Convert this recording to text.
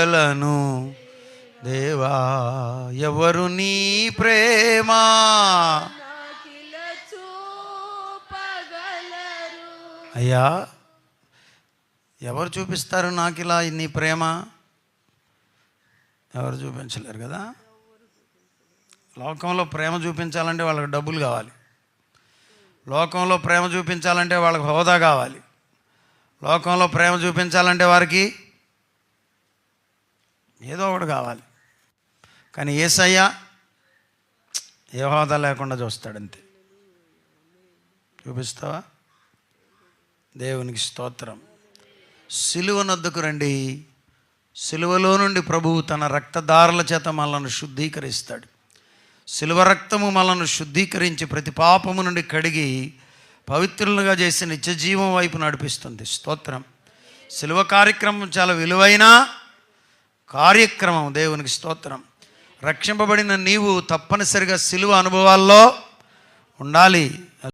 చూపగలను దేవా ఎవరు నీ ప్రేమ అయ్యా ఎవరు చూపిస్తారు నాకు ఇలా నీ ప్రేమ? ఎవరు చూపించలేరు కదా. లోకంలో ప్రేమ చూపించాలంటే వాళ్ళకి డబ్బులు కావాలి, లోకంలో ప్రేమ చూపించాలంటే వాళ్ళకి హోదా కావాలి, లోకంలో ప్రేమ చూపించాలంటే వారికి ఏదో ఒకటి కావాలి. కానీ యేసయ్య ఏ హోదా లేకుండా చూస్తాడంతే. చూపిస్తావా? దేవునికి స్తోత్రం. సిలువనొద్దకు రండి. సిలువలో నుండి ప్రభువు తన రక్తధారల చేత మనలను శుద్ధీకరిస్తాడు. సిలువ రక్తము మనలను శుద్ధీకరించి ప్రతి పాపము నుండి కడిగి పవిత్రులుగా చేసి నిత్యజీవం వైపు నడిపిస్తుంది. స్తోత్రం. సిలువ కార్యక్రమం చాలా విలువైన కార్యక్రమం. దేవునికి స్తోత్రం. రక్షింపబడిన నీవు తప్పనిసరిగా సిలువ అనుభవాల్లో ఉండాలి.